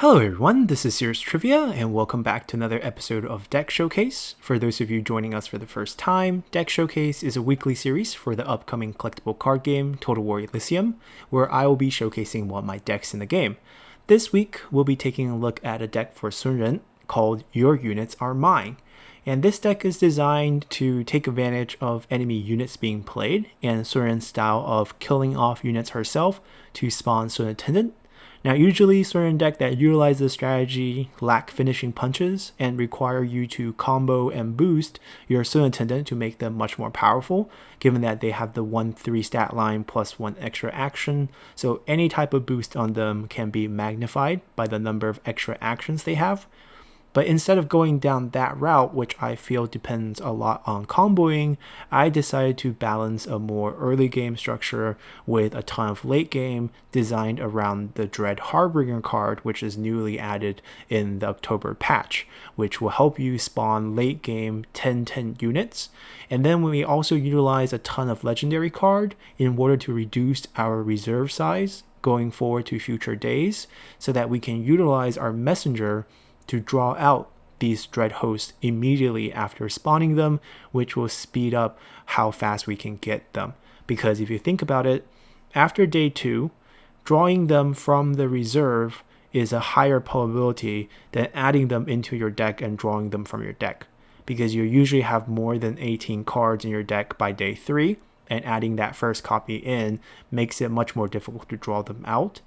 Hello everyone, this is Serious Trivia, and welcome back to another episode of Deck Showcase. For those of you joining us for the first time, Deck Showcase is a weekly series for the upcoming collectible card game Total War Elysium, where I will be showcasing one of my decks in the game. This week, we'll be taking a look at a deck for Sun Ren called Your Units Are Mine. And this deck is designed to take advantage of enemy units being played, and Sun Ren's style of killing off units herself to spawn Sun Attendant. Now, usually certain deck that utilize this strategy lack finishing punches and require you to combo and boost your Sun Attendant to make them much more powerful, given that they have the 1/3 stat line plus 1 extra action. So any type of boost on them can be magnified by the number of extra actions they have. But instead of going down that route, which I feel depends a lot on comboing, I decided to balance a more early game structure with a ton of late game designed around the Dread Harbinger card, which is newly added in the October patch, which will help you spawn late game 10/10 units. And then we also utilize a ton of legendary card in order to reduce our reserve size going forward to future days, so that we can utilize our messenger to draw out these dread hosts immediately after spawning them, which will speed up how fast we can get them. Because if you think about it, after day 2, drawing them from the reserve is a higher probability than adding them into your deck and drawing them from your deck, because you usually have more than 18 cards in your deck by day 3, and adding that first copy in makes it much more difficult to draw them out.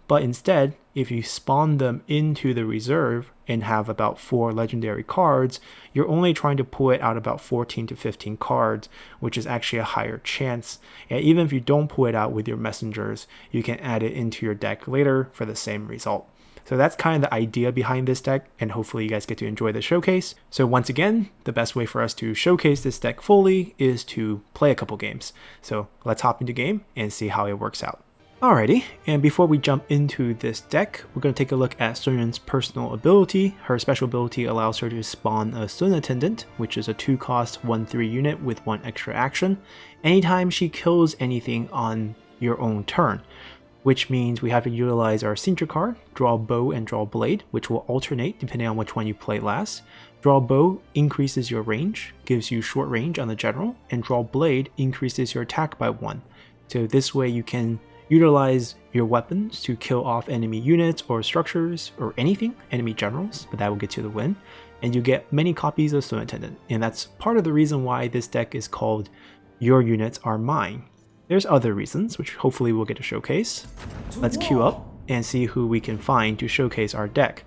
But instead, if you spawn them into the reserve and have about 4 legendary cards, you're only trying to pull it out about 14 to 15 cards, which is actually a higher chance. And even if you don't pull it out with your messengers, you can add it into your deck later for the same result. So that's kind of the idea behind this deck, and hopefully you guys get to enjoy the showcase. So once again, the best way for us to showcase this deck fully is to play a couple games. So let's hop into game and see how it works out. Alrighty, and before we jump into this deck, we're going to take a look at Sun Ren's personal ability. Her special ability allows her to spawn a Sun Attendant, which is a 2-cost 1/3 unit with 1 extra action, anytime she kills anything on your own turn, which means we have to utilize our Slinger card, draw bow and draw blade, which will alternate depending on which one you play last. Draw bow increases your range, gives you short range on the general, and draw blade increases your attack by 1. So this way you can utilize your weapons to kill off enemy units or structures or anything, enemy generals, but that will get you the win. And you get many copies of Sun Attendant, and that's part of the reason why this deck is called Your Units Are Mine. There's other reasons, which hopefully we'll get to showcase. Let's queue up and see who we can find to showcase our deck.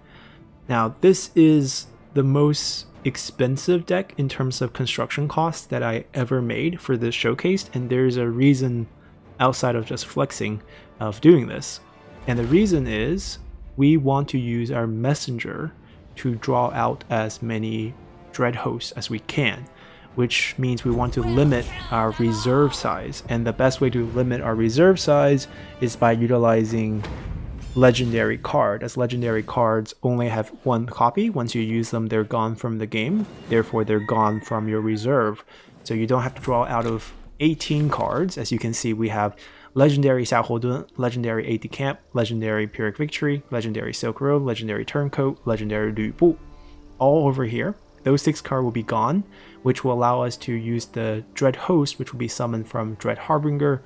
Now, this is the most expensive deck in terms of construction costs that I ever made for this showcase, and there's a reason outside of just flexing of doing this. And the reason is we want to use our messenger to draw out as many dread hosts as we can, which means we want to limit our reserve size. And the best way to limit our reserve size is by utilizing legendary card, as legendary cards only have 1 copy. Once you use them, they're gone from the game, therefore they're gone from your reserve. So you don't have to draw out of 18 cards. As you can see, we have legendary Xiahou Dun, legendary Aide-de-Camp, legendary Pyrrhic Victory, legendary Silk Road, legendary Turncoat, legendary Lu Bu, all over here. Those 6 cards will be gone, which will allow us to use the Dread Host, which will be summoned from Dread Harbinger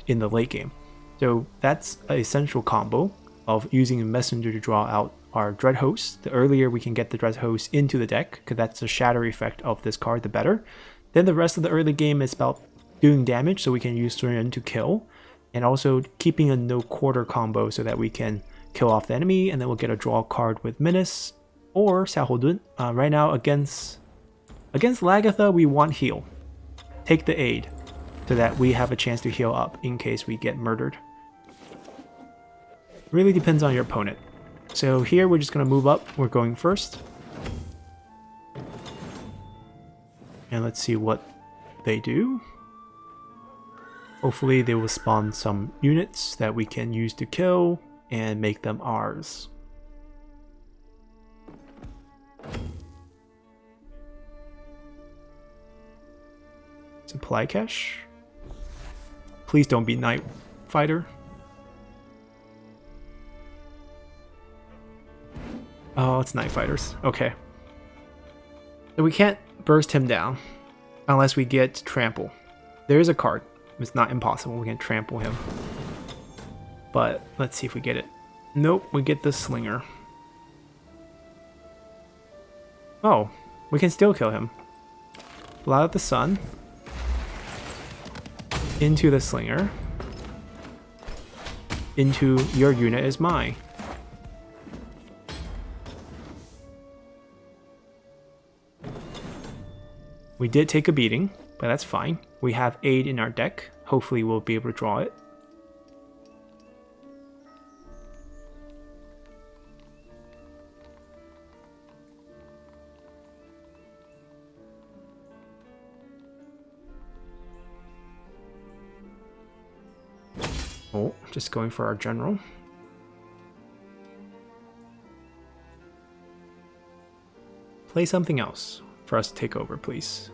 in the late game. So that's an essential combo of using a messenger to draw out our Dread Host. The earlier we can get the Dread Host into the deck, because that's the shatter effect of this card, the better. Then the rest of the early game is about doing damage, so we can use Sun Ren to kill, and also keeping a no quarter combo so that we can kill off the enemy, and then we'll get a draw card with Menace or Xiahou Dun. Right now against Lagertha, we want heal. Take the aid so that we have a chance to heal up in case we get murdered. Really depends on your opponent. So here we're just going to move up. We're going first. And let's see what they do. Hopefully they will spawn some units that we can use to kill and make them ours. Supply cache. Please don't be Night Fighter. Oh, it's Night Fighters. Okay. So we can't burst him down unless we get Trample. There is a card. It's not impossible. We can trample him. But let's see if we get it. Nope, we get the Slinger. Oh, we can still kill him. Blot Out the Sun. Into the Slinger. Into your unit is mine. We did take a beating, but that's fine. We have Aid in our deck. Hopefully we'll be able to draw it. Oh, just going for our general. Play something else for us to take over, please.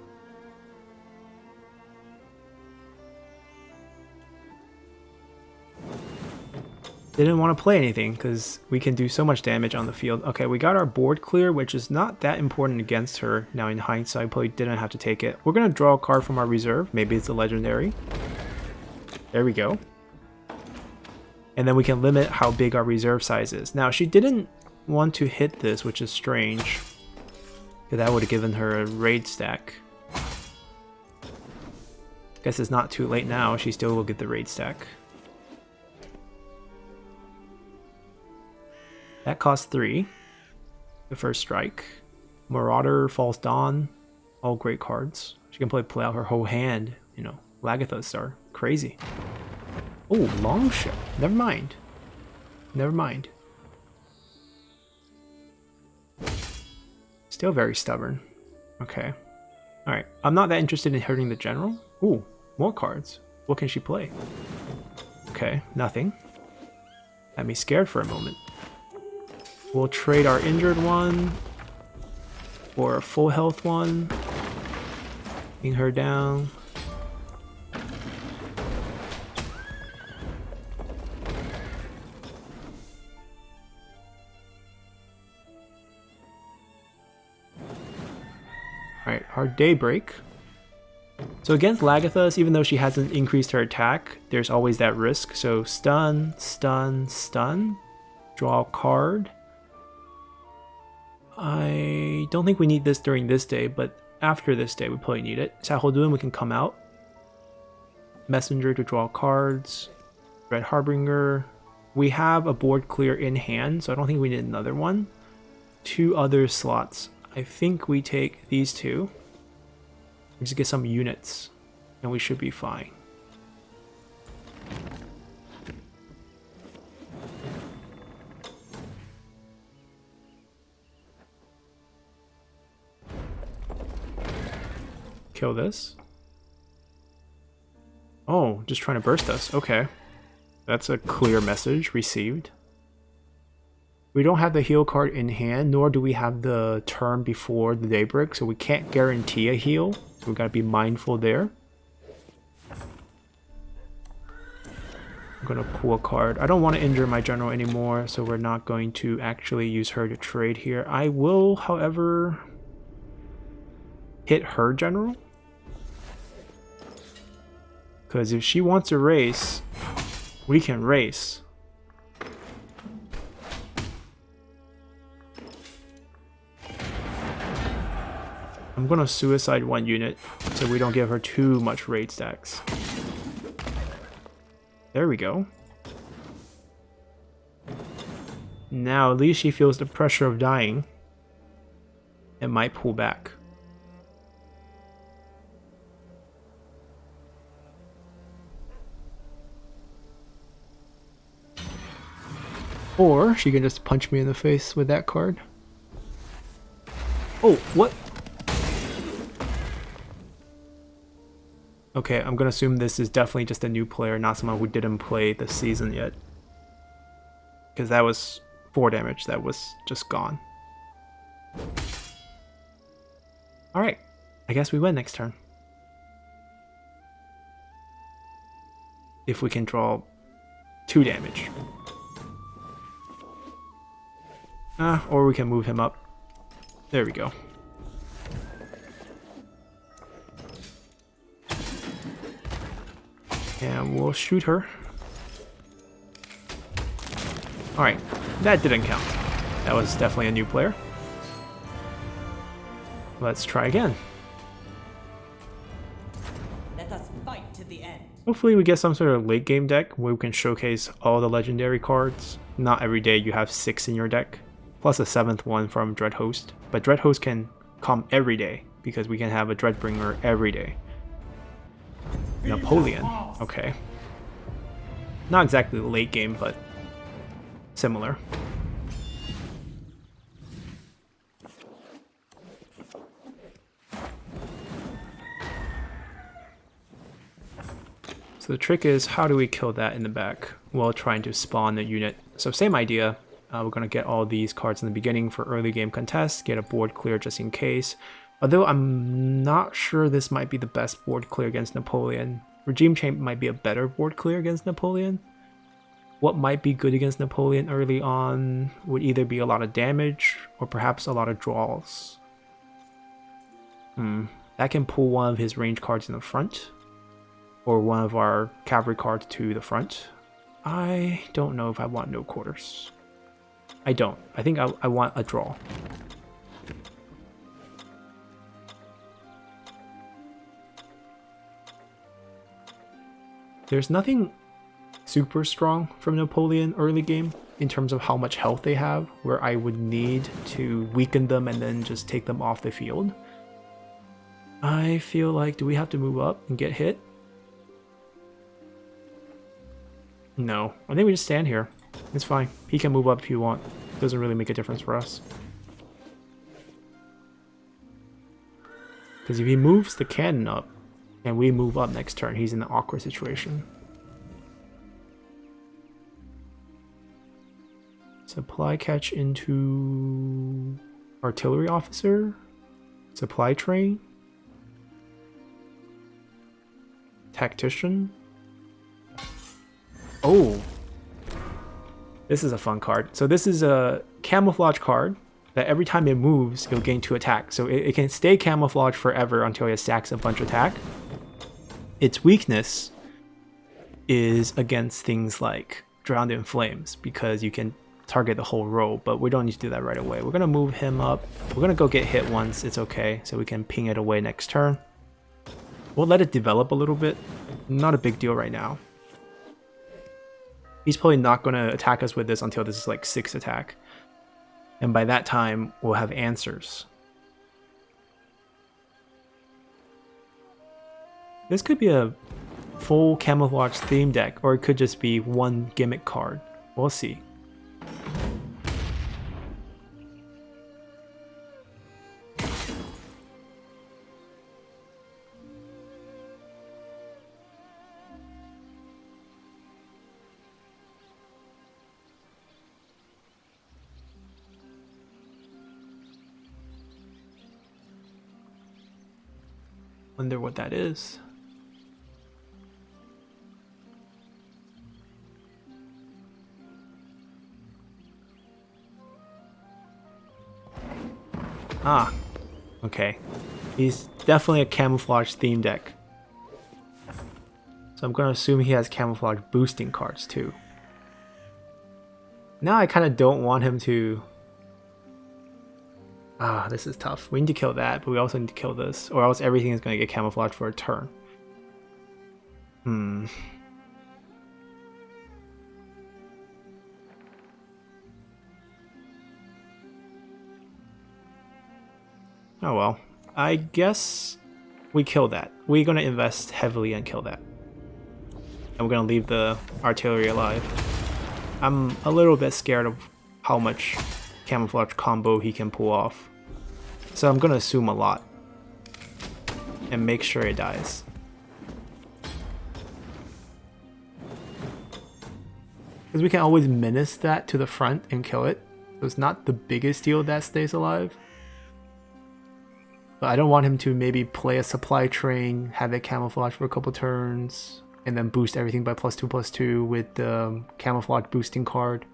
Didn't want to play anything because we can do so much damage on the field. Okay, we got our board clear, which is not that important against her. Now in hindsight, probably didn't have to take it. We're going to draw a card from our reserve. Maybe it's a legendary. There we go. And then we can limit how big our reserve size is. Now, she didn't want to hit this, which is strange. That would have given her a raid stack. Guess it's not too late now. She still will get the raid stack. That costs 3. The first strike. Marauder, False Dawn. All great cards. She can play out her whole hand. You know, Lagerthas are crazy. Oh, Longship. Never mind. Never mind. Still very stubborn. Okay. Alright. I'm not that interested in hurting the general. Ooh, more cards. What can she play? Okay, nothing. Had me scared for a moment. We'll trade our injured one for a full health one. Bring her down. Alright, our Daybreak. So against Lagerthas, even though she hasn't increased her attack, there's always that risk. So stun, stun, stun. Draw a card. I don't think we need this during this day, but after this day we probably need it. Xiahou Dun, we can come out. Messenger to draw cards. Red Harbinger. We have a board clear in hand, so I don't think we need another one. 2 other slots. I think we take these 2. We just get some units, and we should be fine. Kill this. Oh, just trying to burst us. Okay. That's a clear message received. We don't have the heal card in hand, nor do we have the turn before the Daybreak, so we can't guarantee a heal. So we gotta be mindful there. I'm gonna pull a card. I don't want to injure my general anymore, so we're not going to actually use her to trade here. I will, however, hit her general. Because if she wants to race, we can race. I'm gonna suicide 1 unit so we don't give her too much raid stacks. There we go. Now at least she feels the pressure of dying. It might pull back. Or she can just punch me in the face with that card. Oh, what? Okay, I'm gonna assume this is definitely just a new player, not someone who didn't play the season yet. Because that was 4 damage, that was just gone. Alright, I guess we win next turn. If we can draw 2 damage. Or we can move him up. There we go. And we'll shoot her. Alright, that didn't count. That was definitely a new player. Let's try again. Let us fight to the end. Hopefully we get some sort of late game deck where we can showcase all the legendary cards. Not every day you have 6 in your deck, plus a 7th one from Dreadhost. But Dreadhost can come every day because we can have a Dreadbringer every day. Napoleon, okay. Not exactly late game, but similar. So the trick is, how do we kill that in the back while trying to spawn the unit? So same idea, we're going to get all these cards in the beginning for early game contests, get a board clear just in case. Although I'm not sure this might be the best board clear against Napoleon. Regime Change might be a better board clear against Napoleon. What might be good against Napoleon early on would either be a lot of damage or perhaps a lot of draws. That can pull one of his range cards in the front, or one of our cavalry cards to the front. I don't know if I want no quarters. I don't. I think I want a draw. There's nothing super strong from Napoleon early game in terms of how much health they have, where I would need to weaken them and then just take them off the field. I feel like, do we have to move up and get hit? No, I think we just stand here. It's fine. He can move up if you want. It doesn't really make a difference for us. Because if he moves the cannon up, and we move up next turn, he's in an awkward situation. Supply catch into artillery officer, supply train, tactician. Oh, this is a fun card. So this is a camouflage card that every time it moves, it'll gain 2 attack. So it can stay camouflaged forever until it stacks a bunch of attack. Its weakness is against things like Drowned in Flames, because you can target the whole row, but we don't need to do that right away. We're going to move him up. We're going to go get hit once. It's okay, so we can ping it away next turn. We'll let it develop a little bit. Not a big deal right now. He's probably not going to attack us with this until this is like 6 attack. And by that time, we'll have answers. This could be a full camouflage theme deck, or it could just be one gimmick card. We'll see. Wonder what that is. Ah, okay. He's definitely a camouflage theme deck. So I'm going to assume he has camouflage boosting cards too. Now I kind of don't want him to... Ah, this is tough. We need to kill that, but we also need to kill this, or else everything is going to get camouflaged for a turn. Oh well. I guess we kill that. We're going to invest heavily and kill that. And we're going to leave the artillery alive. I'm a little bit scared of how much camouflage combo he can pull off. So I'm going to assume a lot. And make sure it dies. Because we can always menace that to the front and kill it. So it's not the biggest deal that stays alive. But I don't want him to maybe play a supply train, have it camouflage for a couple turns, and then boost everything by +2/+2 with the camouflage boosting card.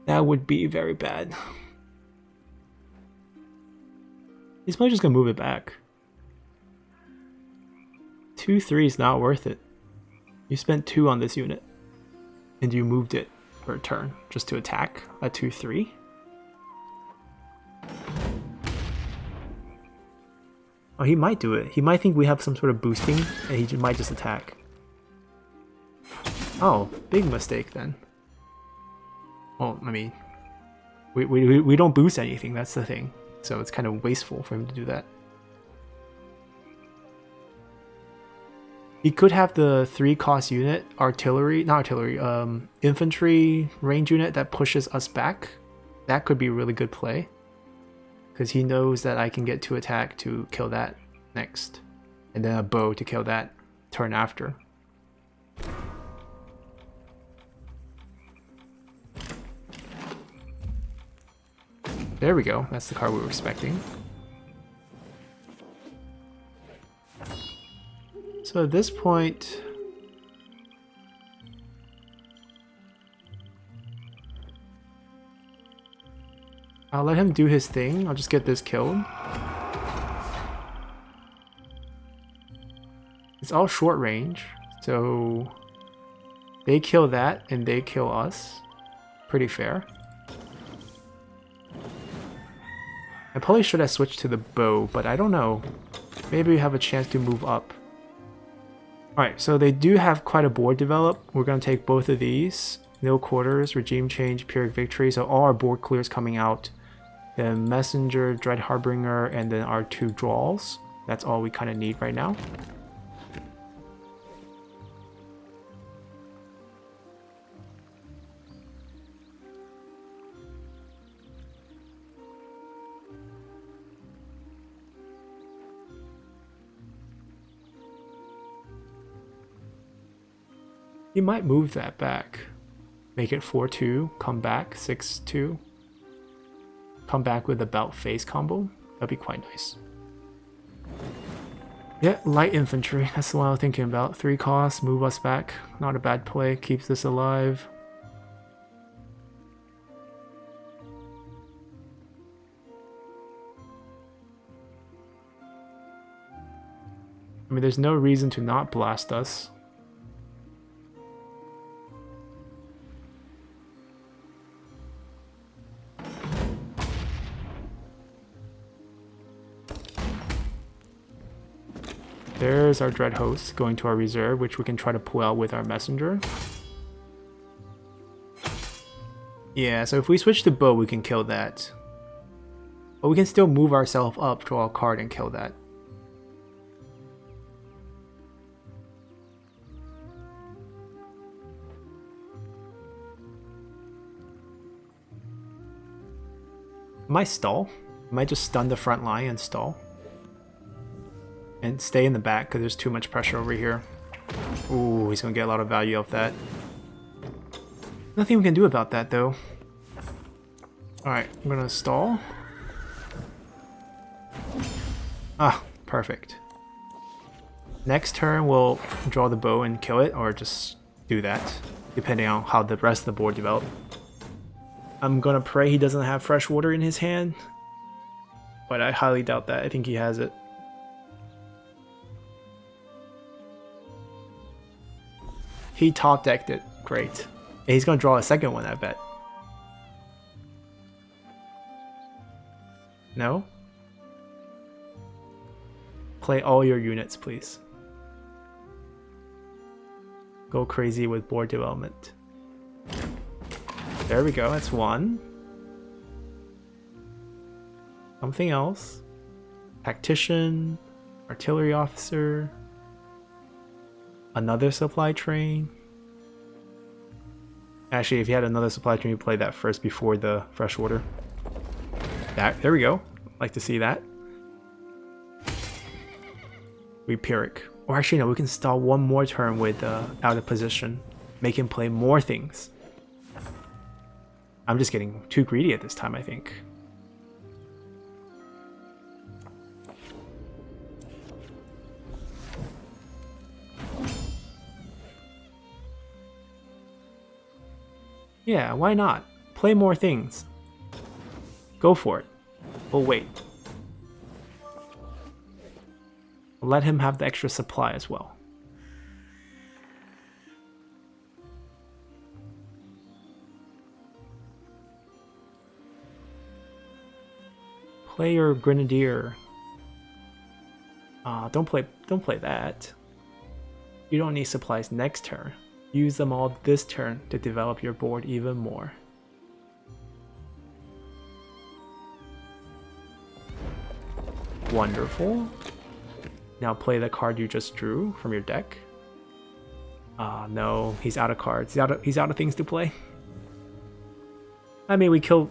That would be very bad. He's probably just gonna move it back. 2-3 is not worth it. You spent 2 on this unit. And you moved it for a turn just to attack a 2-3. Oh, he might do it. He might think we have some sort of boosting and he might just attack. Oh, big mistake then. Well, I mean, we don't boost anything, that's the thing. So it's kind of wasteful for him to do that. He could have the 3-cost unit, infantry range unit that pushes us back. That could be a really good play. Because he knows that I can get 2 attack to kill that next. And then a bow to kill that turn after. There we go, that's the card we were expecting. So at this point, I'll let him do his thing. I'll just get this killed. It's all short range, so they kill that and they kill us. Pretty fair. I probably should have switched to the bow, but I don't know. Maybe we have a chance to move up. Alright, so they do have quite a board develop. We're going to take both of these. No quarters, regime change, Pyrrhic Victory. So all our board clears coming out. The Messenger, Dread Harbinger, and then our 2 draws. That's all we kind of need right now. You might move that back. Make it 4-2, come back 6-2. Come back with a belt face combo. That'd be quite nice. Yeah, light infantry. That's the one I was thinking about. 3 costs, move us back. Not a bad play. Keeps this alive. I mean, there's no reason to not blast us. There's our Dread Host going to our reserve, which we can try to pull out with our Messenger. Yeah, so if we switch to bow, we can kill that. But we can still move ourselves up, draw a card, and kill that. Might stall. Might just stun the front line and stall. And stay in the back because there's too much pressure over here. Ooh, he's gonna get a lot of value off that. Nothing we can do about that though. Alright, I'm gonna stall. Ah, perfect. Next turn we'll draw the bow and kill it, or just do that, depending on how the rest of the board develop. I'm gonna pray he doesn't have fresh water in his hand, but I highly doubt that. I think he has it. He top decked it. Great. And he's gonna draw a second one, I bet. No? Play all your units, please. Go crazy with board development. There we go, that's 1. Something else. Tactician, artillery officer. Another supply train. Actually, if you had another supply train, you play that first before the fresh water. There we go. Like to see that. We Pyrrhic. Or actually, no, we can stall one more turn with out of position. Make him play more things. I'm just getting too greedy at this time, I think. Yeah, why not? Play more things. Go for it. We'll wait. Let him have the extra supply as well. Play your Grenadier. Don't play that. You don't need supplies next turn. Use them all this turn to develop your board even more. Wonderful. Now play the card you just drew from your deck. No, he's out of cards. He's out of things to play. I mean, we killed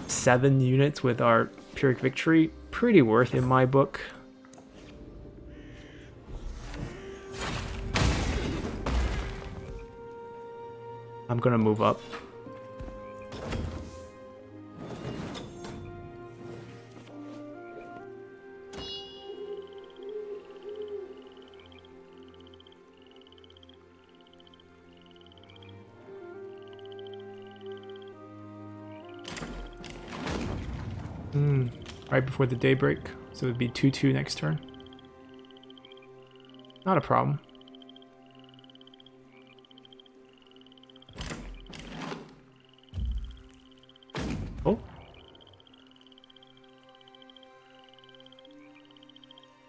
7 units with our Pyrrhic Victory. Pretty worth in my book. I'm gonna move up. Right before the daybreak, so it would be 2-2 next turn. Not a problem. Oh.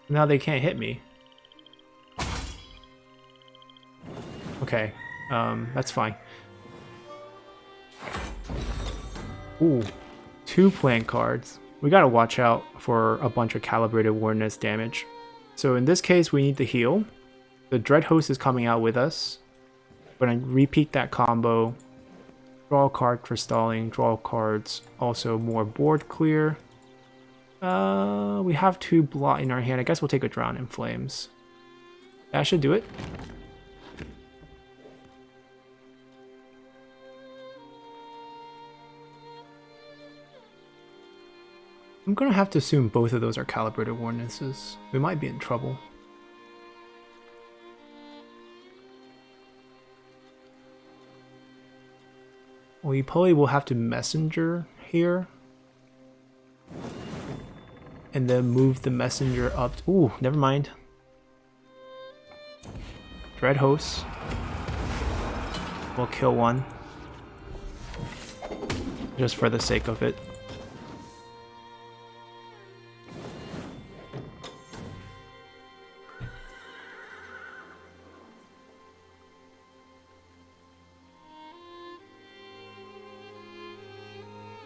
Now they can't hit me. Okay, that's fine. Ooh, 2 plant cards. We gotta watch out for a bunch of calibrated wardness damage. So in this case, we need to heal. The Dread Host is coming out with us. We're gonna repeat that combo. Draw a card for stalling, draw cards, also more board clear. We have 2 Blot in our hand. I guess we'll take a Drown in Flames. That should do it. I'm gonna have to assume both of those are calibrated wardnesses. We might be in trouble. We probably will have to messenger here. And then move the messenger up. Ooh, never mind. Dread Host. We'll kill one. Just for the sake of it.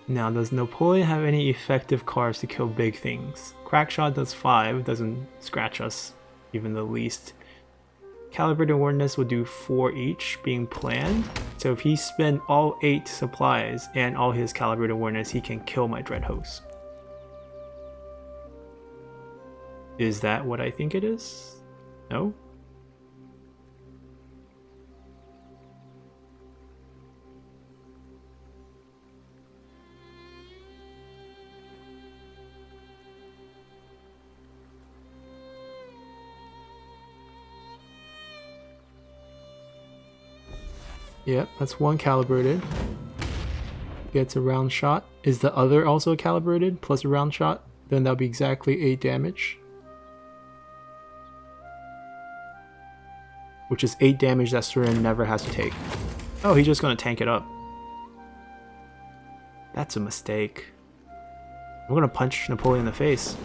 Now, does Napoleon have any effective cards to kill big things? Crackshot does 5, doesn't scratch us even the least. Calibrated Wardness will do 4 each, being planned. So if he spends all 8 supplies and all his Calibrated Wardness, he can kill my Dread Host. Is that what I think it is? No? Yep, that's 1 calibrated. Gets a round shot. Is the other also calibrated plus a round shot? Then that'll be exactly 8 damage. Which is 8 damage that Sun Ren never has to take. Oh, he's just gonna tank it up. That's a mistake. I'm gonna punch Napoleon in the face.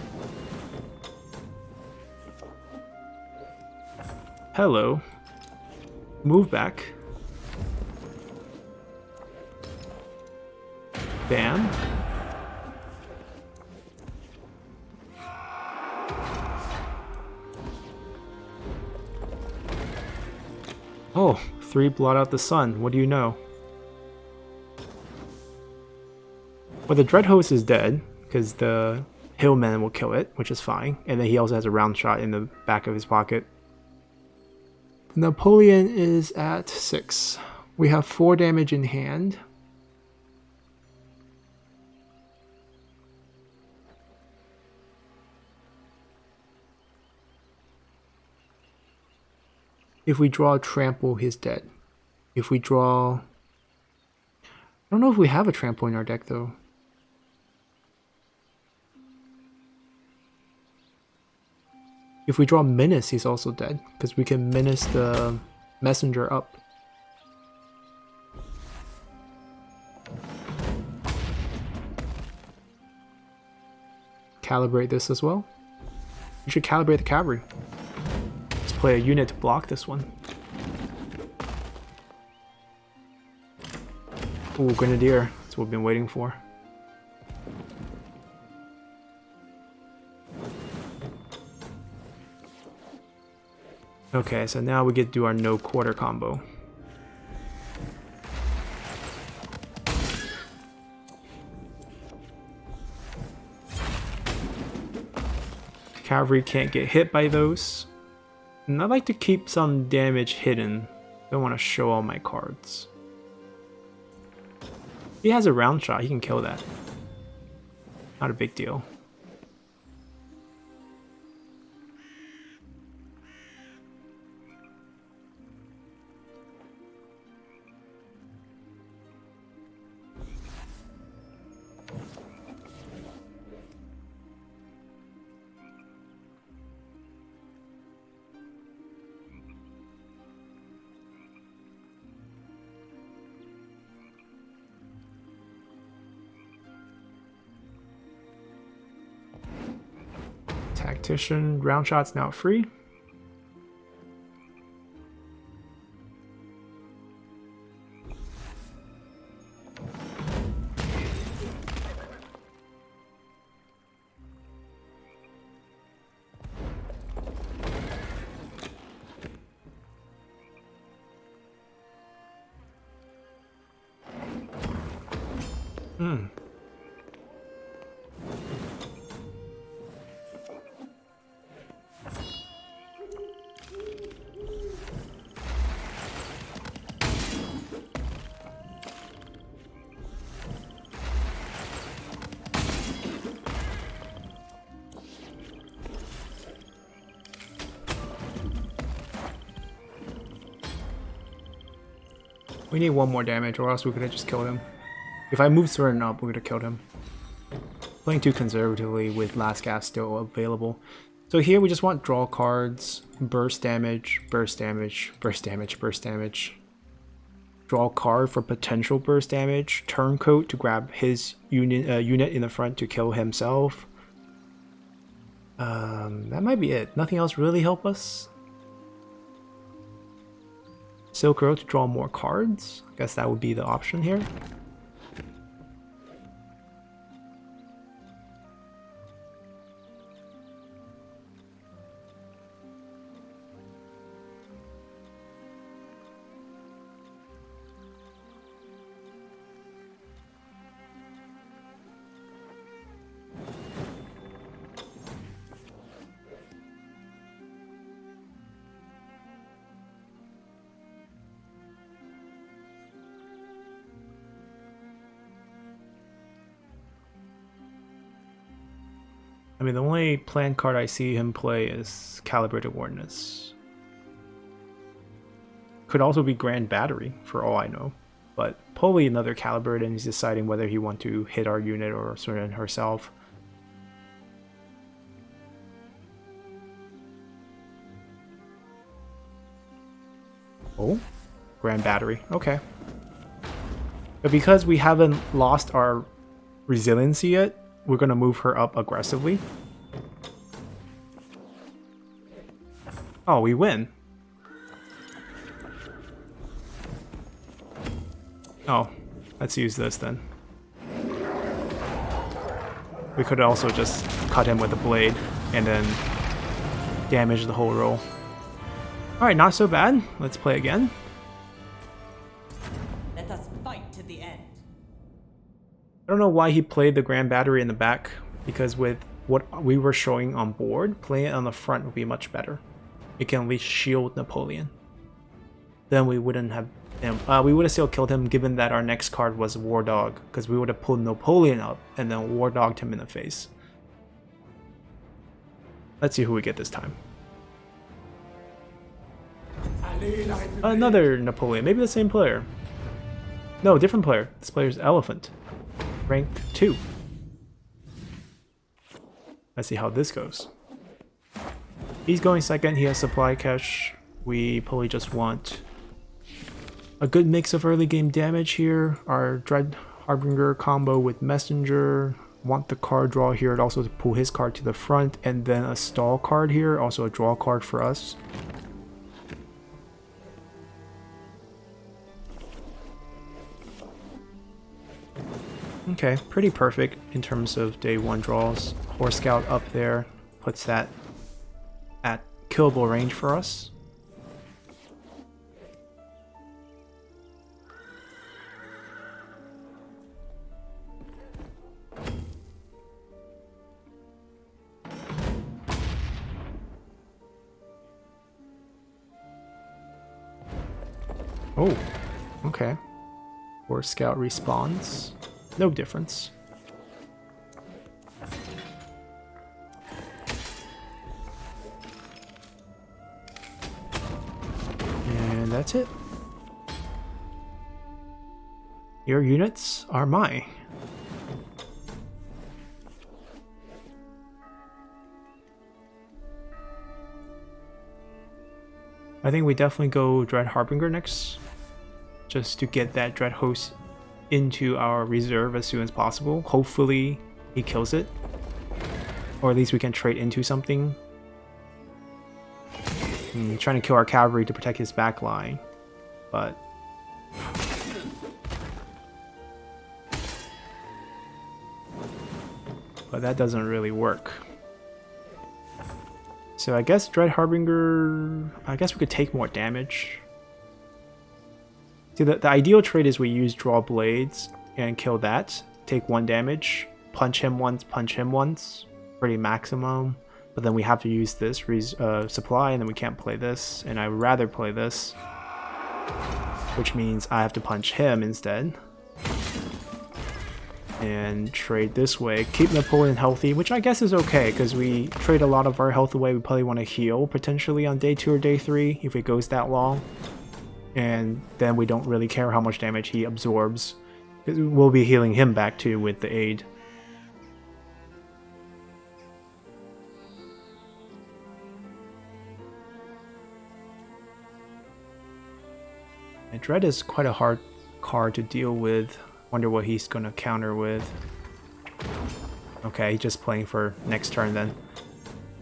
Hello. Move back. Bam. Oh, 3 Blot Out the Sun. What do you know? Well, the Dread Host is dead, because the Hillman will kill it, which is fine. And then he also has a round shot in the back of his pocket. Napoleon is at 6. We have 4 damage in hand. If we draw Trample, he's dead. If we draw don't know if we have a Trample in our deck, though. If we draw Menace, he's also dead, because we can Menace the messenger up. Calibrate this as well. We should calibrate the cavalry. Let's play a unit to block this one. Ooh, Grenadier. That's what we've been waiting for. Okay, so now we get to do our no quarter combo. Cavalry can't get hit by those. And I like to keep some damage hidden. Don't want to show all my cards. He has a round shot, he can kill that. Not a big deal. Tactician, round shot's now free. We need one more damage or else we could have just killed him. If I moved Sun Ren up, we would have killed him. Playing too conservatively with last gas still available. So here we just want draw cards, burst damage, burst damage, burst damage, burst damage. Draw card for potential burst damage. Turncoat to grab his unit in the front to kill himself. That might be it. Nothing else really help us. Silk Road to draw more cards. I guess that would be the option here. I mean, the only planned card I see him play is Calibrated Awareness. Could also be Grand Battery, for all I know. But probably another Calibrated, and he's deciding whether he wants to hit our unit or Sun Ren herself. Oh, Grand Battery, okay. But because we haven't lost our resiliency yet, we're going to move her up aggressively. Oh, we win. Oh, let's use this then. We could also just cut him with a blade and then damage the whole roll. Alright, not so bad. Let's play again. Let us fight to the end. I don't know why he played the Grand Battery in the back, because with what we were showing on board, playing it on the front would be much better. It can at least shield Napoleon. Then we wouldn't have... we would have still killed him given that our next card was War Dog, because we would have pulled Napoleon up and then War Dogged him in the face. Let's see who we get this time. Another Napoleon, maybe the same player. No, different player. This player's Elephant. Rank 2. Let's see how this goes. He's going second. He has supply cache. We probably just want a good mix of early game damage here. Our Dread Harbinger combo with Messenger. Want the card draw here, also to pull his card to the front, and then a stall card here, also a draw card for us. Okay, pretty perfect in terms of day one draws. Horse Scout up there puts that at killable range for us. Oh, okay. Horse Scout respawns. No difference. And that's it. Your units are mine. I think we definitely go Dread Harbinger next, just to get that Dread Host into our reserve as soon as possible. Hopefully he kills it, or at least we can trade into something. Trying to kill our cavalry to protect his back line, but that doesn't really work. So I guess Dread Harbinger, I guess we could take more damage. See, the ideal trade is we use Draw Blades and kill that, take 1 damage, punch him once, pretty maximum. But then we have to use this supply, and then we can't play this, and I would rather play this, which means I have to punch him instead. And trade this way, keep Napoleon healthy, which I guess is okay, because we trade a lot of our health away. We probably want to heal, potentially, on day 2 or day 3, if it goes that long. And then we don't really care how much damage he absorbs, because we'll be healing him back too with the aid. And Dread is quite a hard card to deal with. Wonder what he's going to counter with. Okay, just playing for next turn then.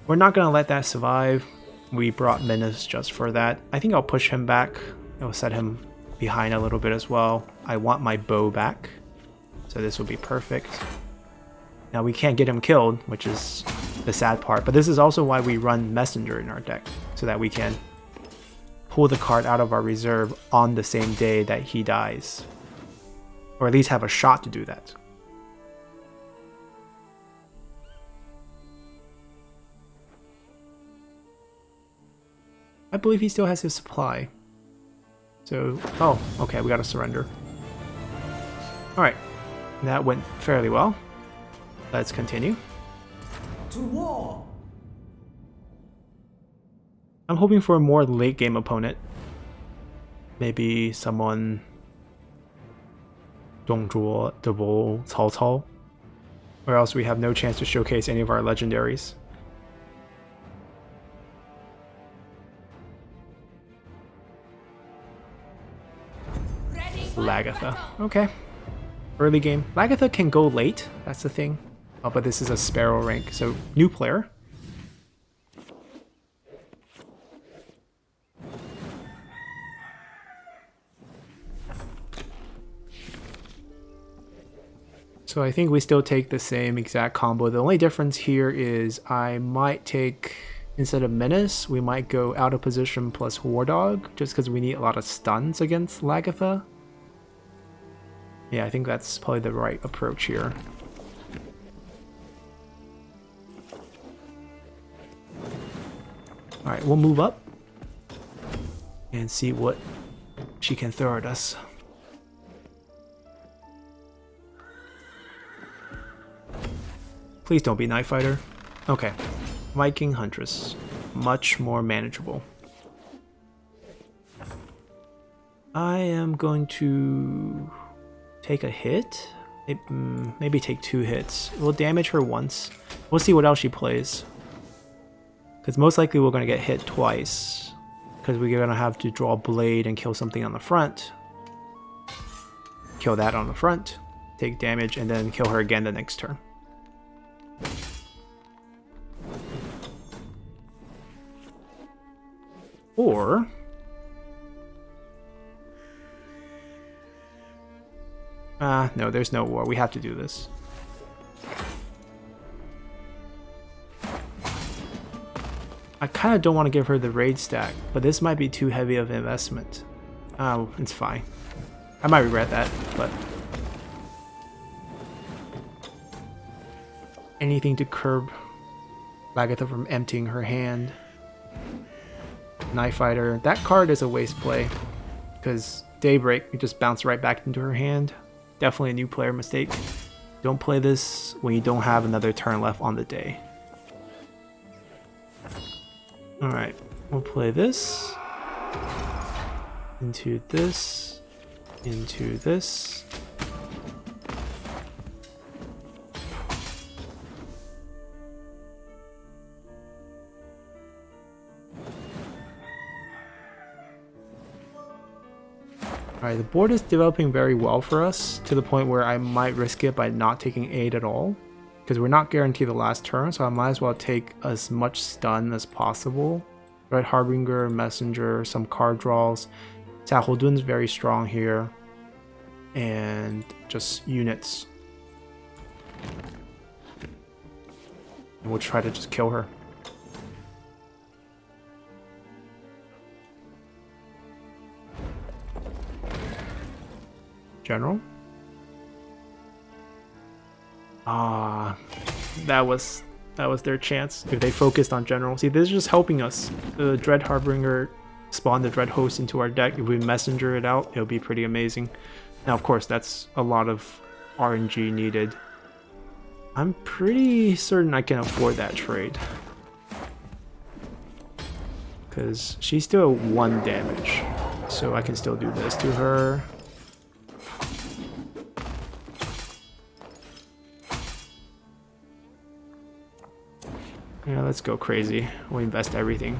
We're not going to let that survive. We brought Menace just for that. I think I'll push him back. I'll set him behind a little bit as well. I want my bow back, so this will be perfect. Now we can't get him killed, which is the sad part, but this is also why we run Messenger in our deck, so that we can pull the card out of our reserve on the same day that he dies. Or at least have a shot to do that. I believe he still has his supply. So, oh, okay, we gotta surrender. Alright, that went fairly well. Let's continue. To war! I'm hoping for a more late game opponent. Maybe someone 董卓, Devol, Cao Cao. Or else we have no chance to showcase any of our legendaries. Lagertha. Okay. Early game. Lagertha can go late, that's the thing. Oh, but this is a Sparrow rank, so new player. So I think we still take the same exact combo. The only difference here is I might take, instead of Menace, we might go out of position plus War Dog, just because we need a lot of stuns against Lagertha. Yeah, I think that's probably the right approach here. Alright, we'll move up and see what she can throw at us. Please don't be Night Fighter. Okay. Viking Huntress. Much more manageable. I am going to take a hit? Maybe take 2 hits. We'll damage her once. We'll see what else she plays. Because most likely we're going to get hit twice. Because we're going to have to draw a blade and kill something on the front. Kill that on the front. Take damage and then kill her again the next turn. Or... no, there's no war. We have to do this. I kind of don't want to give her the raid stack, but this might be too heavy of an investment. Oh, it's fine. I might regret that, but... anything to curb Lagertha from emptying her hand. Knife Fighter. That card is a waste play, because Daybreak, you just bounce right back into her hand. Definitely a new player mistake. Don't play this when you don't have another turn left on the day. Alright, we'll play this. Into this. Into this. Alright, the board is developing very well for us, to the point where I might risk it by not taking aid at all. Because we're not guaranteed the last turn, so I might as well take as much stun as possible. Right, Harbinger, Messenger, some card draws. Xiahou Dun's very strong here. And just units. And we'll try to just kill her. General. That was their chance if they focused on general. See, this is just helping us. The Dread Harbinger spawned the Dread Host into our deck. If we messenger it out, it'll be pretty amazing. Now, of course, that's a lot of RNG needed. I'm pretty certain I can afford that trade, because she's still 1 damage, so I can still do this to her. Yeah, let's go crazy. We'll invest everything.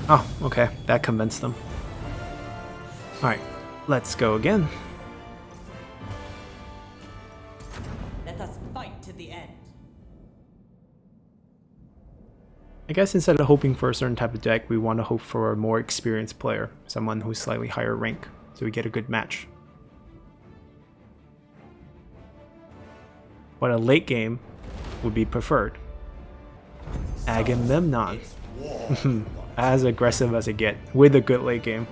Oh, okay. That convinced them. Alright, let's go again. Let us fight to the end. I guess instead of hoping for a certain type of deck, we want to hope for a more experienced player. Someone who's slightly higher rank, so we get a good match. But a late game would be preferred. Agamemnon. As aggressive as it get, with a good late game.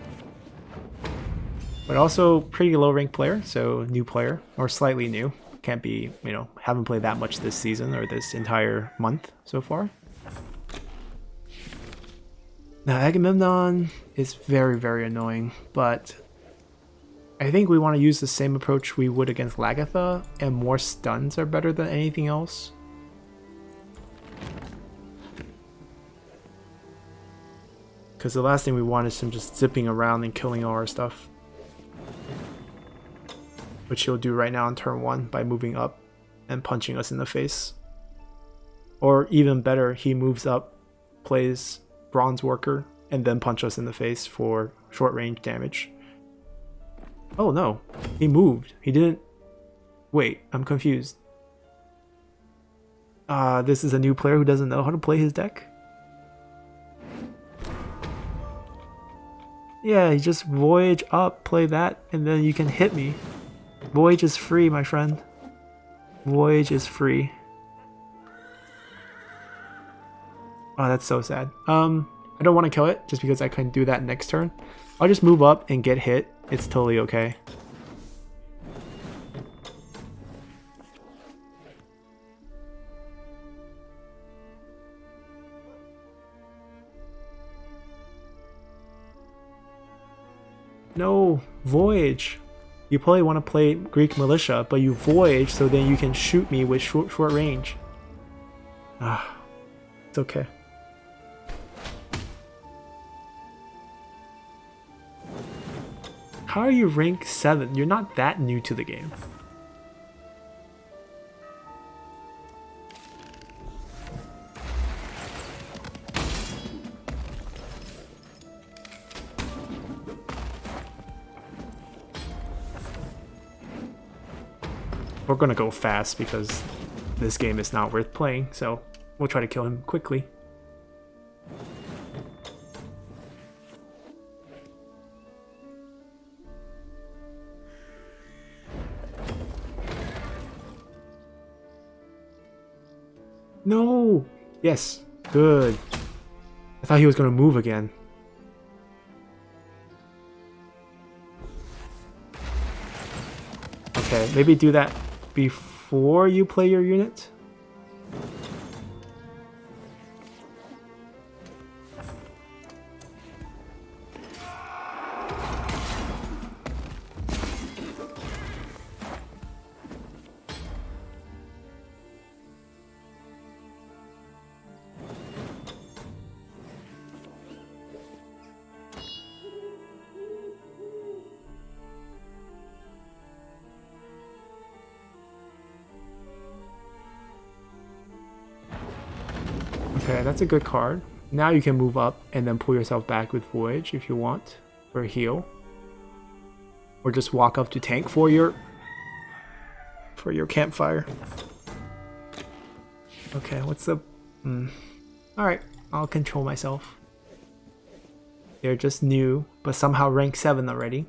But also pretty low ranked player, so new player, or slightly new. Can't be, you know, haven't played that much this season or this entire month so far. Now Agamemnon is very, very annoying, but I think we want to use the same approach we would against Lagertha, and more stuns are better than anything else. Because the last thing we want is him just zipping around and killing all our stuff. Which he'll do right now on turn 1 by moving up and punching us in the face. Or even better, he moves up, plays Bronze Worker, and then punch us in the face for short range damage. Oh no, he moved. He didn't... Wait, I'm confused. This is a new player who doesn't know how to play his deck? Yeah, you just voyage up, play that, and then you can hit me. Voyage is free, my friend. Voyage is free. Oh, that's so sad. I don't want to kill it, just because I couldn't do that next turn. I'll just move up and get hit. It's totally okay. No, voyage. You probably want to play Greek Militia, but you voyage so then you can shoot me with short range. Ah, it's okay. How are you rank 7? You're not that new to the game. We're gonna go fast because this game is not worth playing, so we'll try to kill him quickly. No! Yes, good. I thought he was gonna move again. Okay, maybe do that before you play your unit. Okay, that's a good card. Now you can move up and then pull yourself back with Voyage if you want for a heal. Or just walk up to tank for your campfire. Okay, what's the... Alright, I'll control myself. They're just new, but somehow rank 7 already.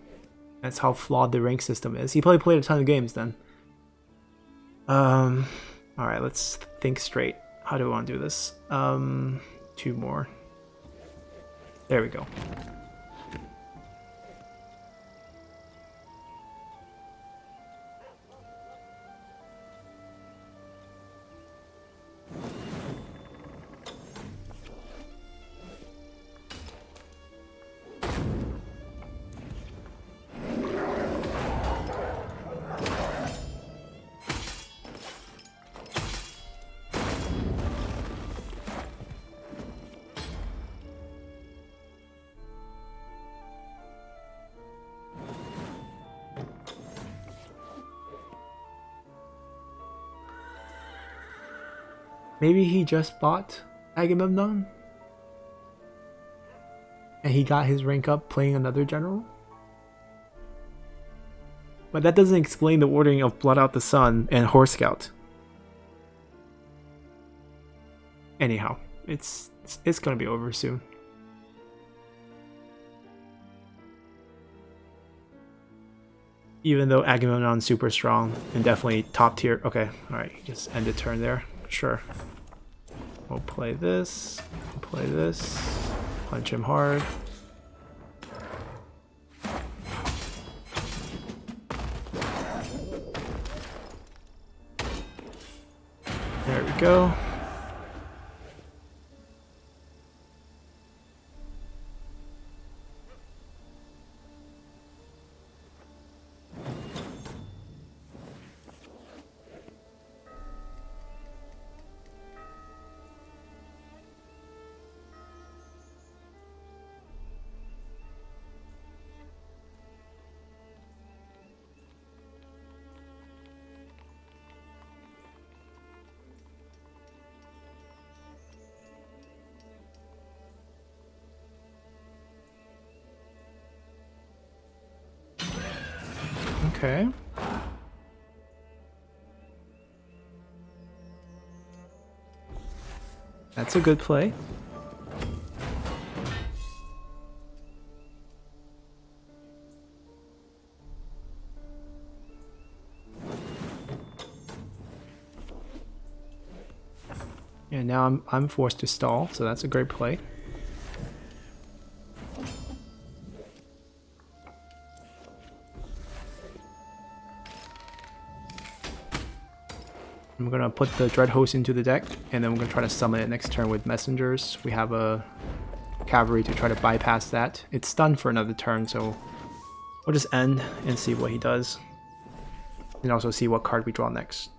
That's how flawed the rank system is. He probably played a ton of games then. Alright, let's think straight. How do I want to do this? 2 more. There we go. Maybe he just bought Agamemnon? And he got his rank up playing another general? But that doesn't explain the ordering of Blot Out the Sun and Horse Scout. Anyhow, it's gonna be over soon. Even though Agamemnon's super strong and definitely top tier. Okay, alright, just end the turn there. Sure. We'll play this. Play this. Punch him hard. There we go. Okay. That's a good play. Yeah, now I'm forced to stall, so that's a great play. I'm gonna put the Dread Host into the deck, and then we're gonna try to summon it next turn with messengers. We have a cavalry to try to bypass that. It's stunned for another turn, so we'll just end and see what he does. And also see what card we draw next.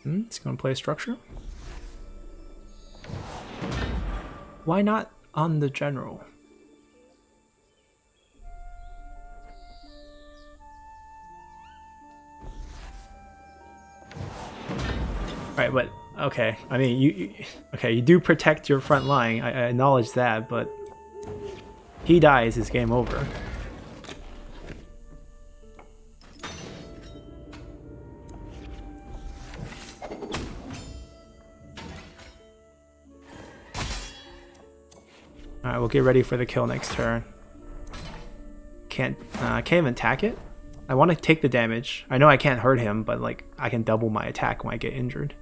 It's going to play a structure. Why not on the general? Right, but okay. I mean, you do protect your front line. I acknowledge that, but he dies, it's game over. Alright, we'll get ready for the kill next turn. Can't even attack it. I want to take the damage. I know I can't hurt him, but like I can double my attack when I get injured.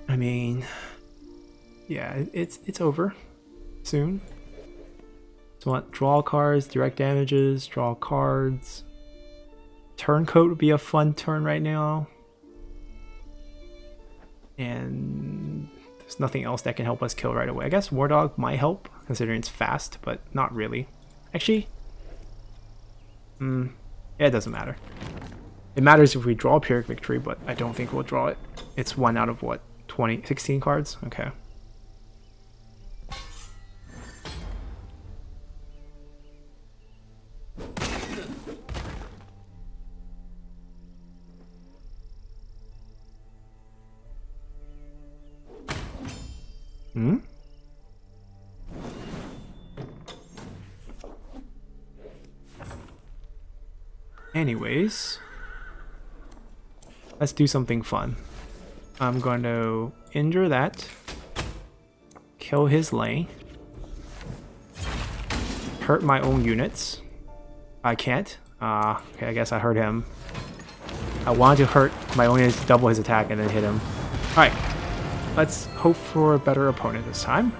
I mean, yeah, it's over soon. So what? Draw cards, direct damages, draw cards. Turncoat would be a fun turn right now. And there's nothing else that can help us kill right away. I guess War Dog might help, considering it's fast, but not really. Actually, yeah, it doesn't matter. It matters if we draw Pyrrhic Victory, but I don't think we'll draw it. It's 1 out of what? 16 cards? Okay. Anyways, let's do something fun. I'm going to injure that, kill his lane, hurt my own units. I can't. Okay, I guess I hurt him. I wanted to hurt my own units, double his attack, and then hit him. Alright, let's hope for a better opponent this time.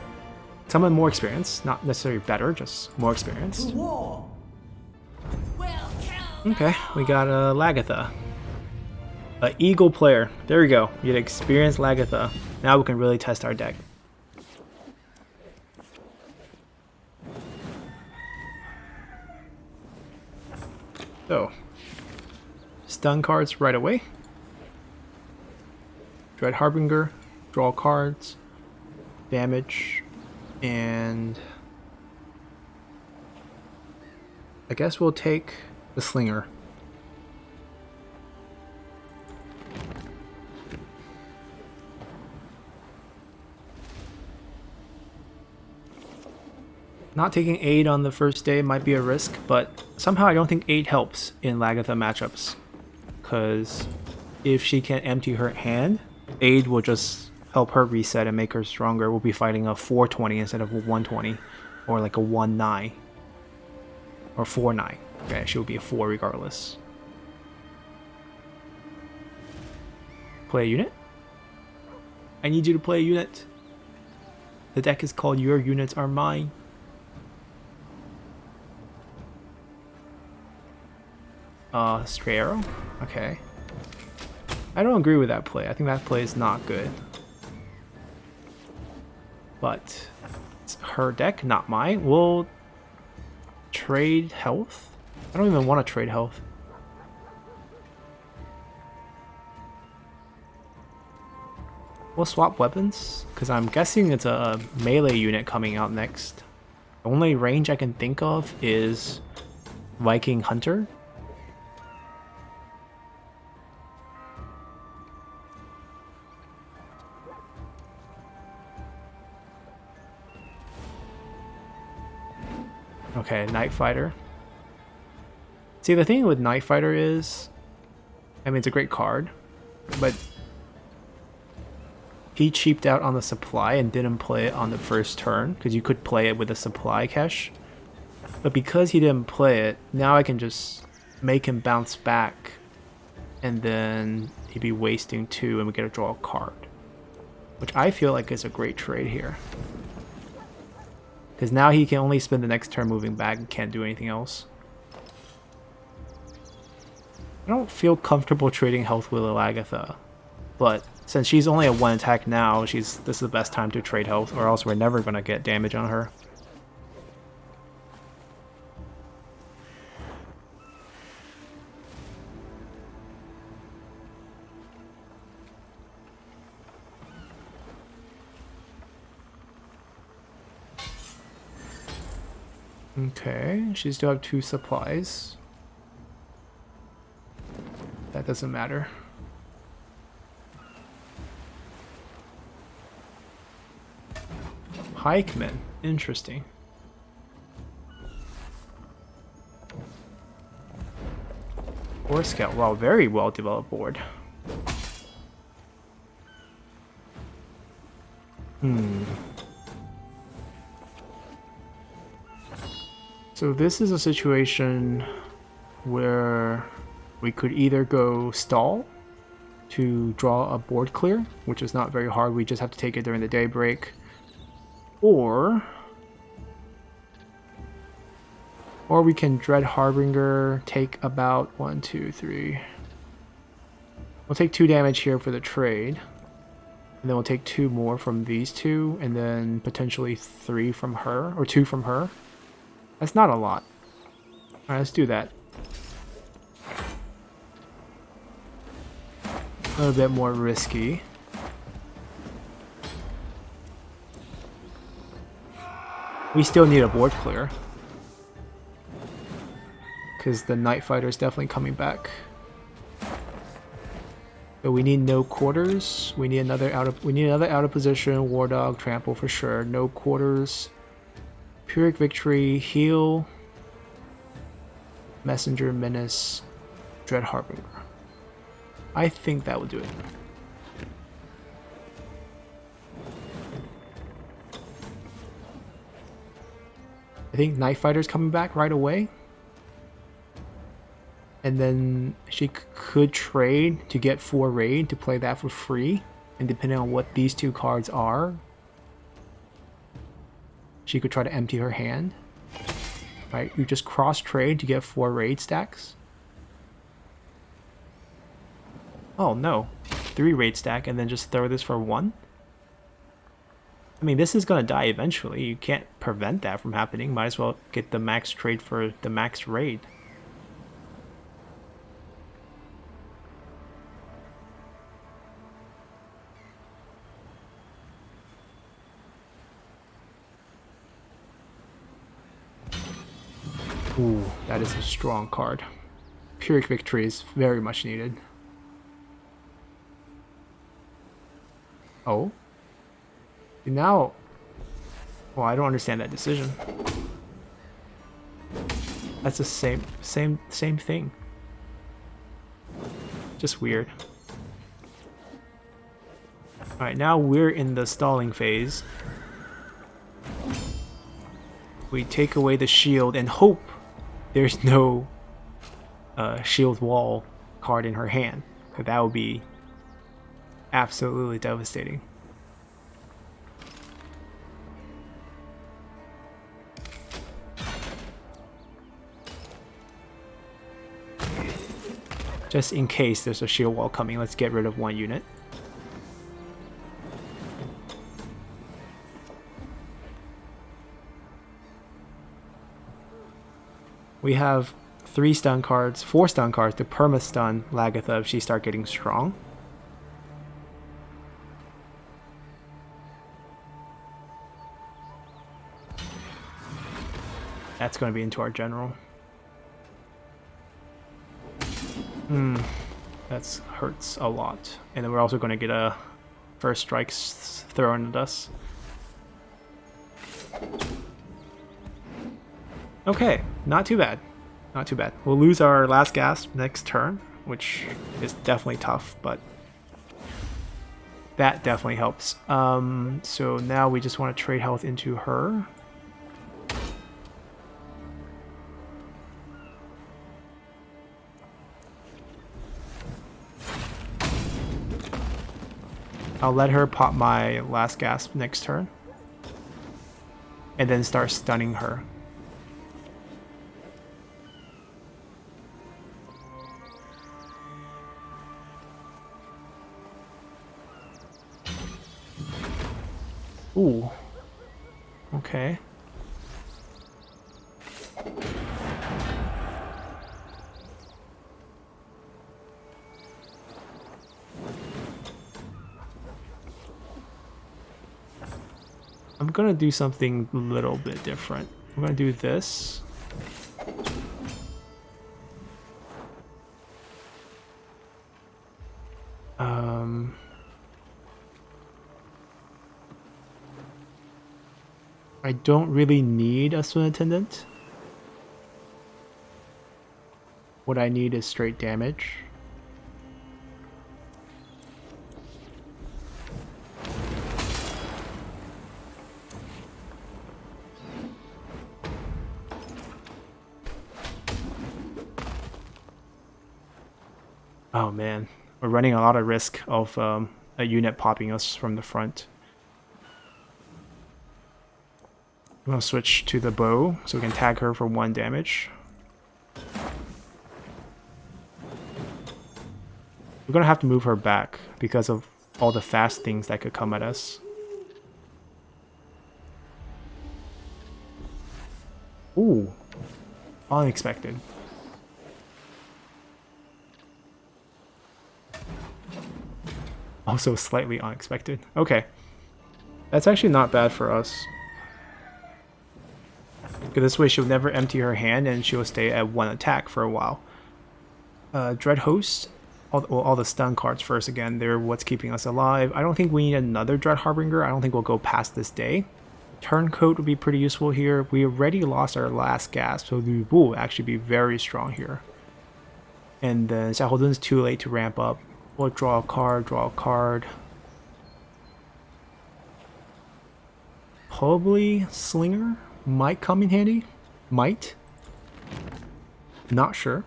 Someone more experienced, not necessarily better, just more experienced. Okay, we got a Lagertha. An Eagle player. There we go. We get experienced Lagertha. Now we can really test our deck. So, stun cards right away. Dread Harbinger, draw cards, damage, and I guess we'll take the Slinger. Not taking Aide on the first day might be a risk, but somehow I don't think Aide helps in Lagertha matchups. Because if she can empty her hand, Aide will just help her reset and make her stronger. We'll be fighting a 420 instead of a 120, or like a 1-9, or 4-9. Okay, she will be a 4 regardless. Play a unit? I need you to play a unit. The deck is called Your Units Are Mine. Stray Arrow? Okay. I don't agree with that play. I think that play is not good. But it's her deck, not mine. We'll trade health. I don't even want to trade health. We'll swap weapons, because I'm guessing it's a melee unit coming out next. The only range I can think of is Viking Hunter. Okay, Night Fighter. See, the thing with Night Fighter is, I mean, it's a great card, but he cheaped out on the supply and didn't play it on the first turn, because you could play it with a supply cache. But because he didn't play it, now I can just make him bounce back, and then he'd be wasting 2 and we get to draw a card. Which I feel like is a great trade here. Because now he can only spend the next turn moving back and can't do anything else. I don't feel comfortable trading health with a Lagertha, but since she's only at 1 attack now, this is the best time to trade health, or else we're never going to get damage on her. Okay, she still have 2 supplies. That doesn't matter. Pikemen, interesting. Boar Scout, wow, very well developed board. So this is a situation where we could either go stall to draw a board clear, which is not very hard, we just have to take it during the daybreak, or we can Dread Harbinger, take about 1, 2, 3. We'll take 2 damage here for the trade. And then we'll take 2 more from these 2, and then potentially 3 from her, or 2 from her. That's not a lot. Alright, let's do that. A little bit more risky. We still need a board clear. Because the Night Fighter is definitely coming back. So we need no quarters. We need another out of position War Dog Trample for sure. No quarters. Pyrrhic Victory, heal. Messenger, Menace, Dread Harbinger. I think that will do it. I think Night Fighter's coming back right away. And then she could trade to get 4 raid to play that for free. And depending on what these 2 cards are, she could try to empty her hand. Right, you just cross trade to get 4 raid stacks. Oh no, 3 raid stack and then just throw this for 1? I mean, this is gonna die eventually. You can't prevent that from happening. Might as well get the max trade for the max raid. Ooh, that is a strong card. Pyrrhic Victory is very much needed. Oh? Now... Well, I don't understand that decision. That's the same thing. Just weird. Alright, now we're in the stalling phase. We take away the shield and hope there's no shield wall card in her hand. That would be absolutely devastating. Just in case there's a shield wall coming, let's get rid of 1 unit. We have 3 stun cards, 4 stun cards to perma-stun Lagertha if she starts getting strong. That's going to be into our general. That hurts a lot. And then we're also going to get a first strike thrown at us. Okay, not too bad. Not too bad. We'll lose our last gasp next turn, which is definitely tough, but that definitely helps. So now we just want to trade health into her. I'll let her pop my last gasp next turn. And then start stunning her. Ooh. Okay. I'm gonna do something a little bit different. We're gonna do this. I don't really need a swing attendant. What I need is straight damage. Oh man, we're running a lot of risk of a unit popping us from the front. I'm gonna switch to the bow so we can tag her for 1 damage. We're gonna have to move her back because of all the fast things that could come at us. Ooh, unexpected. Also slightly unexpected. Okay. That's actually not bad for us. Because this way she'll never empty her hand and she'll stay at 1 attack for a while. Dread Host. All the stun cards first again. They're what's keeping us alive. I don't think we need another Dread Harbinger. I don't think we'll go past this day. Turncoat would be pretty useful here. We already lost our last gasp, so we will actually be very strong here. And then Xiahou Dun's too late to ramp up. We'll draw a card, draw a card. Probably Slinger might come in handy. Might. Not sure.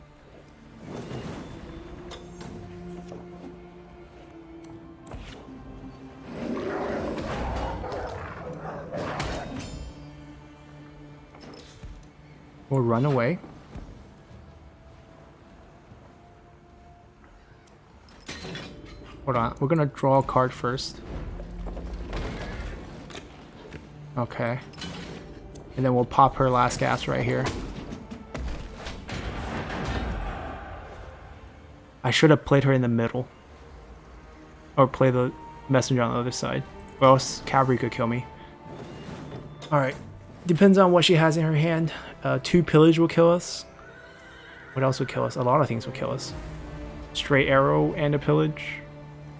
We'll run away. Hold on, we're gonna draw a card first. Okay. And then we'll pop her last gas right here. I should have played her in the middle. Or play the messenger on the other side. Or else cavalry could kill me. Alright. Depends on what she has in her hand. 2 pillage will kill us. What else would kill us? A lot of things will kill us. Straight arrow and a pillage.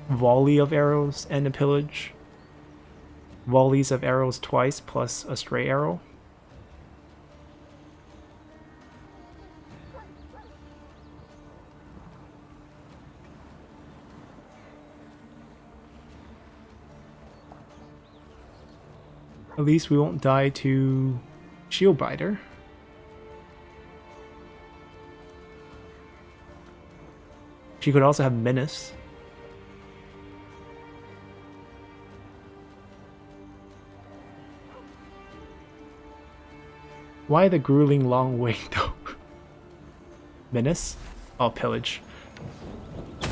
Volley of arrows and a pillage. Volleys of arrows twice plus a stray arrow. At least we won't die to Shield Biter. She could also have Menace. Why the grueling long wait though? Menace? Oh, pillage.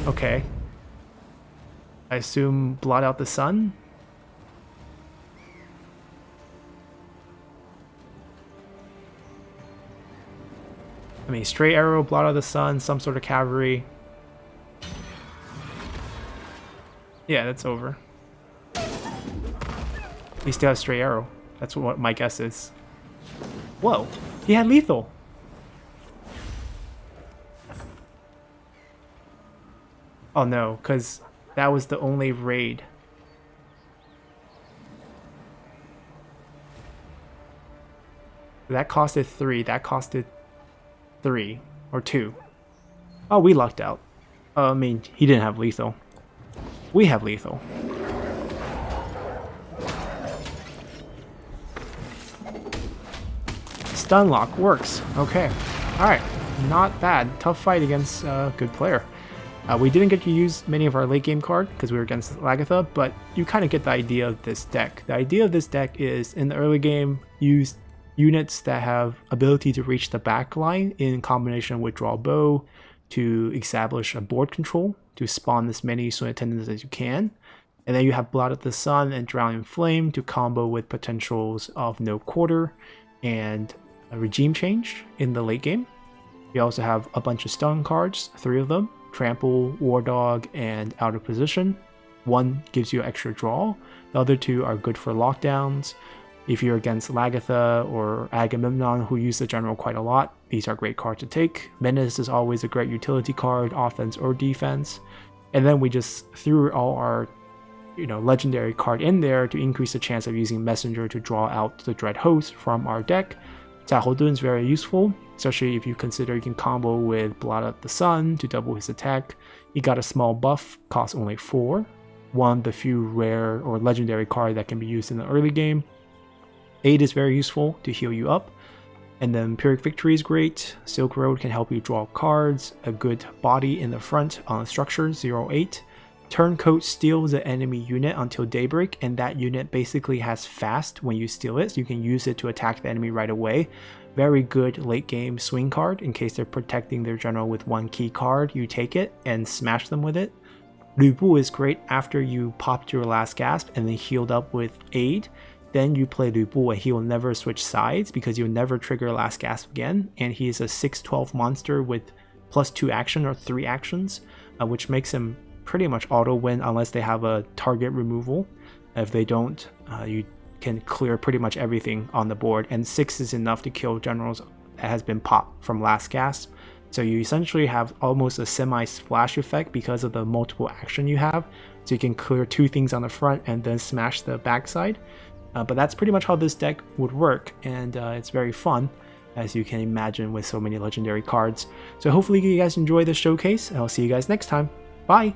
Okay. I assume Blot Out the Sun? I mean, straight arrow, Blot Out the Sun, some sort of cavalry. Yeah, that's over. He still has straight arrow. That's what my guess is. Whoa, he had lethal. Oh no, because that was the only raid. That costed 3, that costed 3 or 2. Oh, we lucked out. I mean, he didn't have lethal. We have lethal. Stun lock works. Okay. Alright. Not bad. Tough fight against a good player. We didn't get to use many of our late game cards because we were against Lagertha, but you kind of get the idea of this deck. The idea of this deck is in the early game, use units that have ability to reach the back line in combination with draw bow to establish a board control to spawn as many swing attendants as you can. And then you have Blot Out the Sun and Drowning Flame to combo with potentials of No Quarter and a Regime Change in the late game. You also have a bunch of stun cards, 3 of them, Trample, War Dog, and Out of Position. One gives you extra draw, the other 2 are good for lockdowns. If you're against Lagertha or Agamemnon, who use the general quite a lot, these are great cards to take. Menace is always a great utility card, offense or defense. And then we just threw all our legendary card in there to increase the chance of using Messenger to draw out the Dread Host from our deck. Xiahou Dun is very useful, especially if you consider you can combo with Blot Out the Sun to double his attack. He got a small buff, costs only 4. One of the few rare or legendary card that can be used in the early game. Aide is very useful to heal you up. And then Pyrrhic Victory is great. Silk Road can help you draw cards. A good body in the front on a structure, 0-8. Turncoat steals the enemy unit until daybreak, and that unit basically has fast when you steal it, so you can use it to attack the enemy right away. Very good late game swing card in case they're protecting their general with one key card. You take it and smash them with it. Lü Bu is great after you popped your last gasp and then healed up with Aide. Then you play Lü Bu and he will never switch sides because you'll never trigger last gasp again. And he is a 6/12 monster with +2 action or 3 actions, which makes him pretty much auto win unless they have a target removal. If they don't, you can clear pretty much everything on the board. And 6 is enough to kill generals that has been popped from last gasp. So you essentially have almost a semi-splash effect because of the multiple action you have. So you can clear 2 things on the front and then smash the backside. But that's pretty much how this deck would work, and it's very fun, as you can imagine, with so many legendary cards. So hopefully you guys enjoy this showcase, and I'll see you guys next time. Bye!